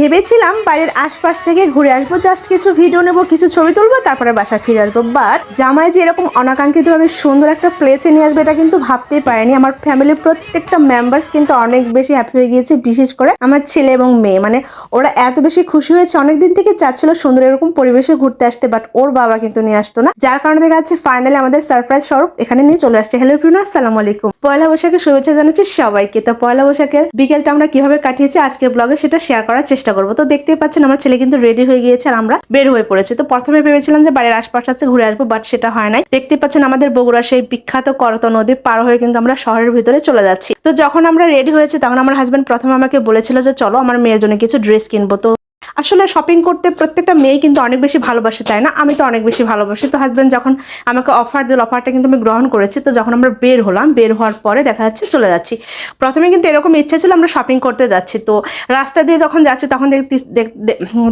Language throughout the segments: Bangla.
ভেবেছিলাম বাড়ির আশপাশ থেকে ঘুরে আসবো, জাস্ট কিছু ভিডিও নেবো, কিছু ছবি তুলবো, তারপরে বাসায় ফিরে আসবো। বাট জামাই যে এরকম অনাকাঙ্ক্ষিত ভাবে সুন্দর একটা প্লেসে নিয়ে আসবে এটা কিন্তু ভাবতেই পারিনি। আমার ফ্যামিলির প্রত্যেকটা মেম্বার্স কিন্তু অনেক বেশি হ্যাপি হয়ে গিয়েছে, বিশেষ করে আমার ছেলে এবং মেয়ে। মানে ওরা এত বেশি খুশি হয়েছে, অনেকদিন থেকে চাচ্ছিল সুন্দর এরকম পরিবেশে ঘুরতে আসতে, বাট ওর বাবা কিন্তু নিয়ে আসতো না, যার কারণে দেখা যাচ্ছে ফাইনালি আমাদের সারপ্রাইজ স্বরূপ এখানে নিয়ে চলে আসছে। হ্যালো ফ্রেন্ড, আসসালামু আলাইকুম। পয়লা বৈশাখের শুভেচ্ছা জানাচ্ছি সবাইকে। তো পয়লা বৈশাখের বিকেলটা আমরা কিভাবে কাটিয়েছি আজকের ব্লগে সেটা শেয়ার করার চেষ্টা করবো। তো দেখতেই পাচ্ছেন আমার ছেলে কিন্তু রেডি হয়ে গিয়েছে আর আমরা বের হয়ে পড়েছি। তো প্রথমে ভেবেছিলাম যে বাড়ির আশপাশে ঘুরে আসবো, বাট সেটা হয় নাই। দেখতে পাচ্ছেন আমাদের বগুড়া সেই বিখ্যাত করতোয়া নদী পার হয়ে কিন্তু আমরা শহরের ভিতরে চলে যাচ্ছি। তো যখন আমরা রেডি হয়েছি তখন আমার হাজবেন্ড প্রথমে আমাকে বলেছিল যে চলো আমার মেয়ের জন্য কিছু ড্রেস কিনবো। তো আসলে শপিং করতে প্রত্যেকটা মেয়ে কিন্তু অনেক বেশি ভালোবাসে, তাই না? আমি তো অনেক বেশি ভালোবাসি। তো হাজবেন্ড যখন আমাকে অফার দিল, অফারটা কিন্তু আমি গ্রহণ করেছি। তো যখন আমরা বের হলাম, বের হওয়ার পরে দেখা যাচ্ছে চলে যাচ্ছি। প্রথমে কিন্তু এরকম ইচ্ছা ছিল আমরা শপিং করতে যাচ্ছি। তো রাস্তা দিয়ে যখন যাচ্ছি তখন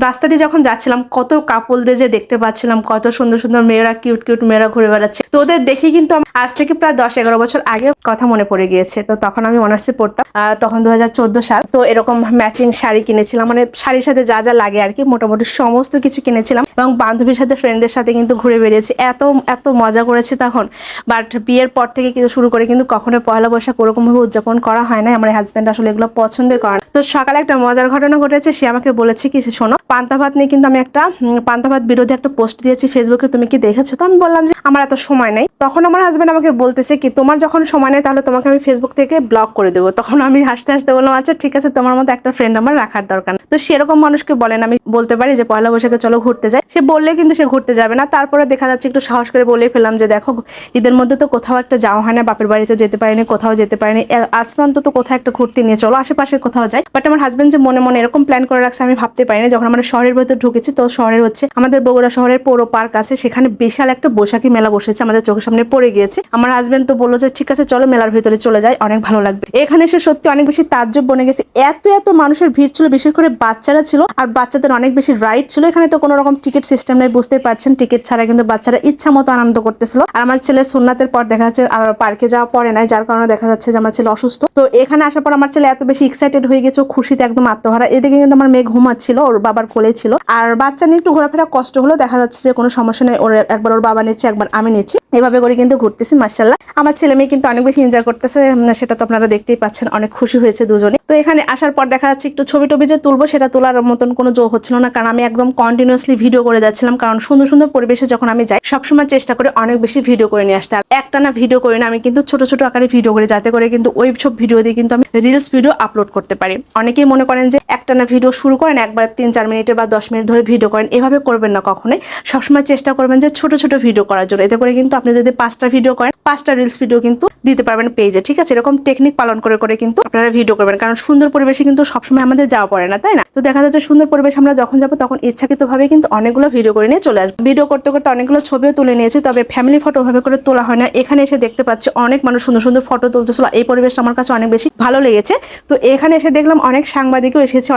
রাস্তা দিয়ে যখন যাচ্ছিলাম কত কাপলদের যে দেখতে পাচ্ছিলাম, কত সুন্দর সুন্দর মেয়েরা, কিউট কিউট মেয়েরা ঘুরে বেড়াচ্ছে। তো ওদের দেখি কিন্তু আজ থেকে প্রায় 10-11 বছর আগে কথা মনে পড়ে গিয়েছে। তো তখন আমি অনার্সে পড়তাম, তখন 2014 সাল। তো এরকম ম্যাচিং শাড়ি কিনেছিলাম, মানে শাড়ির সাথে যা যা লাগে আর কি, মোটামুটি সমস্ত কিছু কিনেছিলাম এবং বান্ধবীর সাথে ফ্রেন্ডদের সাথে কিন্তু ঘুরে বেরিয়েছি। এত এত মজা করেছি তখন। বাট বিয়ের পর থেকে কিন্তু শুরু করে কিন্তু কখনো পয়লা বৈশাখ ওরকম ভাবে উদযাপন করা হয় না। আমার হাজবেন্ড আসলে এগুলো পছন্দ করে না। তো সকালে একটা মজার ঘটনা ঘটেছে, সে আমাকে বলেছে কি, শোনো পান্তা ভাত নিয়ে কিন্তু আমি একটা পান্তা ভাত বিরোধী একটা পোস্ট দিয়েছি ফেসবুকে, তুমি কি দেখেছো? তো আমি বললাম যে আমার এত সময় নেই। তখন আমার হাজবেন্ড আমাকে বলতেছে কি, তোমার যখন সময় নেই তাহলে তোমাকে আমি ফেসবুক থেকে ব্লক করে দেবো। তখন আমি হাসতে হাসতে বললাম আচ্ছা ঠিক আছে, তোমার মতো একটা ফ্রেন্ড আমার রাখার দরকার। তো সেরকম মানুষকে বলেন আমি বলতে পারি যে পয়লা বৈশাখে চলো ঘুরতে যাই, সে বললে কিন্তু সে ঘুরতে যাবে না। তারপরে দেখা যাচ্ছে একটু সাহস করে বলে ফেললাম যে দেখো ঈদের মধ্যে তো কোথাও একটা যাওয়া হয় না, বাপের বাড়িতে যেতে পারিনি, কোথাও যেতে পারিনি, আজকে অন্তত কোথাও একটা ঘুরতে নিয়ে চলো, আশেপাশে কোথাও যাই। বাট আমার হাজবেন্ড যে মনে মনে এরকম প্ল্যান করে রাখছে আমি ভাবতে পারিনি। যখন আমরা শহরের ভেতর ঢুকেছি, তো শহরের হচ্ছে আমাদের বগুড়া শহরের পৌর পার্ক আছে, সেখানে বিশাল একটা বৈশাখী মেলা বসেছে, আমাদের চোখের সামনে পড়ে গিয়েছে। আমার হাজবেন্ড তো বললো যে ঠিক আছে চলো মেলার ভিতরে চলে যাই, অনেক ভালো লাগবে। এখানে এসে সত্যি অনেক বেশি তাজ্জব বনে গেছে, এত এত মানুষের ভিড় ছিল, বিশেষ করে বাচ্চারা ছিল আর বাচ্চাদের অনেক বেশি রাইড ছিল। এখানে তো কোনো রকম টিকিট সিস্টেম নেই, বুঝতেই পারছেন। টিকিট ছাড়া কিন্তু বাচ্চারা ইচ্ছা মতো আনন্দ করতেছিল। আর আমার ছেলে সুন্নাতের পর দেখা যাচ্ছে আর পার্কে যাওয়া পড়ে নাই, যার কারণে দেখা যাচ্ছে যে আমার ছেলে অসুস্থ। তো এখানে আসার পর আমার ছেলে এত বেশি এক্সাইটেড হয়ে গেছে, খুশিতে একদম আত্মহারা। এদিকে কিন্তু আমার মেয়ে ঘুমাচ্ছিল, ওর বাবার কোলে ছিল। আর বাচ্চা নিয়ে একটু ঘোরাফেরা কষ্ট হলো, দেখা যাচ্ছে যে কোনো সমস্যা নেই, ওর একবার ওর বাবা নিচ্ছে, একবার আমি নিচ্ছি, এভাবে করে কিন্তু ঘুরতেছি। মাশাআল্লাহ আমার ছেলে মেয়ে কিন্তু অনেক বেশি এনজয় করতেছে, সেটা তো আপনারা দেখতেই পাচ্ছেন, অনেক খুশি হয়েছে দুজনে। তো এখানে আসার পর দেখা যাচ্ছে একটু ছবি টবি যে তুলবো সেটা তোলার মতন কোনো জো হচ্ছিল না, কারণ আমি একদম কন্টিনিউয়াসলি ভিডিও করে যাচ্ছিলাম। কারণ সুন্দর সুন্দর পরিবেশে যখন আমি যাই সবসময় চেষ্টা করি অনেক বেশি ভিডিও করে নিয়ে আসতে। আর একটা না ভিডিও করি না, আমি কিন্তু ছোট ছোট আকারে ভিডিও করি, যাতে করে কিন্তু ওই সব ভিডিও দিয়ে কিন্তু আমি রিলস ভিডিও আপলোড করতে পারি। অনেকেই মনে করেন যে একটা না ভিডিও শুরু করেন একবার 3-4 মিনিটে বা 10 মিনিট ধরে ভিডিও করেন, এভাবে করবেন না কখনোই। সবসময় চেষ্টা করবেন যে ছোট ছোট ভিডিও করার জন্য, এতে করে কিন্তু আপনি যদি 5টা ভিডিও করেন 5টা রিলস ভিডিও কিন্তু দিতে পারবেন পেজে, ঠিক আছে? এরকম টেকনিক পালন করে করে কিন্তু আপনারা ভিডিও করবেন, কারণ সুন্দর পরিবেশে কিন্তু সবসময় আমাদের যাওয়া পড়ে না, তাই না? তো দেখা যাচ্ছে সুন্দর পরিবেশ আমরা যখন যাবো তখন ইচ্ছাকৃতভাবে কিন্তু অনেকগুলো ভিডিও করে নিয়ে চলে আসবো। ভিডিও করতে করতে অনেকগুলো ছবিও তুলে নিয়েছি, তবে ফ্যামিলি ফটো ভাবে করে তোলা হয় না। এখানে এসে দেখতে পাচ্ছি অনেক মানুষ সুন্দর সুন্দর ফটো তুলতেছিল, এই পরিবেশটা আমার কাছে অনেক বেশি ভালো লেগেছে। তো এখানে এসে দেখলাম অনেক সাংবাদিকও এসেছে,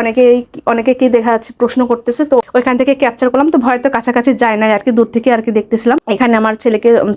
অনেকে কি দেখা যাচ্ছে প্রশ্ন করতেছে, তো ওইখান থেকে ক্যাপচার করলাম। তো ভয় তো কাছাকাছি যায় না আর কি, দূর থেকে আর কি দেখতেছিলাম। এখানে আমার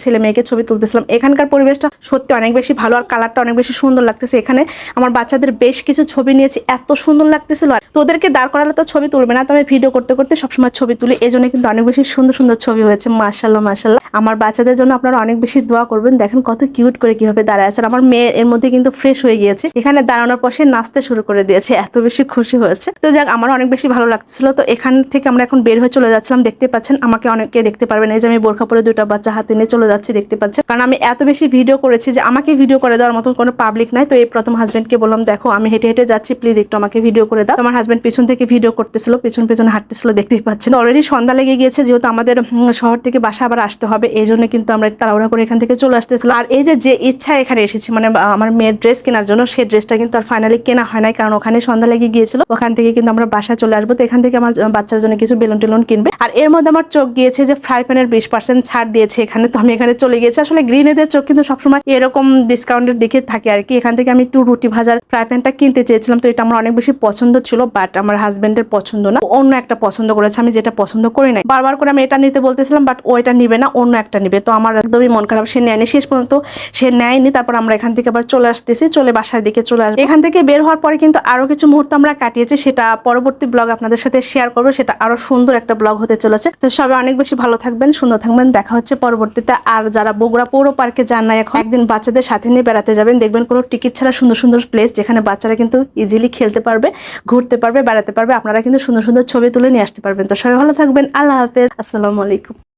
ছেলে মেয়েকে ছবি তুলতেছিলাম। এখানকার পরিবেশটা সত্যি অনেক বেশি ভালো আর কালারটা অনেক বেশি সুন্দর লাগতেছে। এখানে আমার বাচ্চাদের বেশ কিছু ছবি নিয়েছি, এত সুন্দর লাগতেছিল। তো ওদেরকে দাঁড় করালে তো ছবি তুলবে না, তো আমি ভিডিও করতে করতে সবসময় ছবি তুলি, এই জন্য কিন্তু অনেক বেশি সুন্দর সুন্দর ছবি হয়েছে। মাশাআল্লাহ মাশাআল্লাহ। আমার বাচ্চাদের জন্য আপনারা অনেক বেশি দোয়া করবেন। দেখেন কত কিউট করে কিভাবে দাঁড়ায় আছে। আমার মেয়ে এর মধ্যে কিন্তু ফ্রেশ হয়ে গিয়েছে, এখানে দাঁড়ানোর পর সে নাচতে শুরু করে দিয়েছে, এত বেশি খুশি হয়েছে। তো যাক আমার অনেক বেশি ভালো লাগছিল। তো এখান থেকে আমরা এখন বের হয়ে চলে যাচ্ছিলাম, দেখতে পাচ্ছেন আমাকে অনেকে দেখতে পারবেন, এই যে আমি বোরখা পরে 2টা বাচ্চা হাতে নিয়ে চলে যাচ্ছি, দেখতে পাচ্ছেন। কারণ আমি এত বেশি ভিডিও করেছি যে আমাকে ভিডিও করে দেওয়ার মতন কোনো পাবলিক নাই। তো এই প্রথম হাজবেন্ডকে বললাম দেখো আমি হেঁটে হেঁটে যাচ্ছি, প্লিজ একটু আমাকে ভিডিও করে দাও। আমার হাজবেন্ড পিছন থেকে ভিডিও করতেছিল, পিছন হাঁটতেছিল, দেখতেই পাচ্ছেন। অলরেডি সন্ধ্যা লেগে গিয়েছে, যেহেতু আমাদের শহর থেকে বাসা আবার আসতে হবে, এই জন্য কিন্তু আমরা তাড়াহুড়া করে এখান থেকে চলে আসতেছিলাম। আর এই যে ইচ্ছা এখানে এসেছি, মানে আমার মেয়ের ড্রেস কেনার জন্য, সেই ড্রেসটা কিন্তু আর ফাইনালি কেনা হয় নাই, কারণ ওখানে সন্ধ্যা লেগে গিয়েছিল। ওখান থেকে কিন্তু আমরা বাসা চলে আসবো। তো এখান থেকে আমার বাচ্চার জন্য কিছু বেলুন টেলুন কিনবে। আর এর মধ্যে আমার চোখ গিয়েছে যে ফ্রাই প্যানের 20% ছাড় দিয়েছে এখানে, তো আমি এখানে চলে গেছি। আসলে গৃহিণীদের চোখ কিন্তু সবসময় এরকম ডিসকাউন্টের দিকে থাকে আর কি। এখান থেকে আমি একটু রুটি ভাজার ফ্রাই প্যানটা কিনতে চেয়েছিলাম, তো এটা আমার অনেক বেশি পছন্দ ছিল, বাট আমার হাজবেন্ডের পছন্দ না, অন্য একটা পছন্দ করেছে, আমি যেটা পছন্দ করি নাই। বারবার করে আমি এটা নিতে বলতেছিলাম, বাট ও এটা নিবে না, অন্য একটা নিবে। তো আমার একদমই মন খারাপ, সে নেয়নি, শেষ পর্যন্ত সে নেয়নি। তারপর আমরা এখান থেকে আবার চলে আসতেছি, চলে বাসার দিকে চলে আসবো। এখান থেকে বের হওয়ার পরে কিন্তু আরো কিছু মুহূর্ত আমরা কাটিয়েছি, সেটা পরবর্তী ব্লগ আপনাদের সাথে শেয়ার করবো, সেটা আরো সুন্দর একটা ব্লগ হতে চলেছে। তো সবাই অনেক বেশি ভালো থাকবেন, সুন্দর থাকবেন, দেখা হচ্ছে পরবর্তীতে। আর যারা বগুড়া পৌর পার্কে যান না এখন, একদিন বাচ্চাদের সাথে নিয়ে বেড়াতে যাবেন, দেখবেন কোনো টিকিট ছাড়া সুন্দর সুন্দর প্লেস, যেখানে বাচ্চারা কিন্তু ইজিলি খেলতে পারবে, ঘুরতে পারবে, বেড়াতে পারবে, আপনারা কিন্তু সুন্দর সুন্দর ছবি তুলে নিয়ে আসতে পারবেন। তো সবাই ভালো থাকবেন, আল্লাহ হাফেজ, আসসালামু আলাইকুম।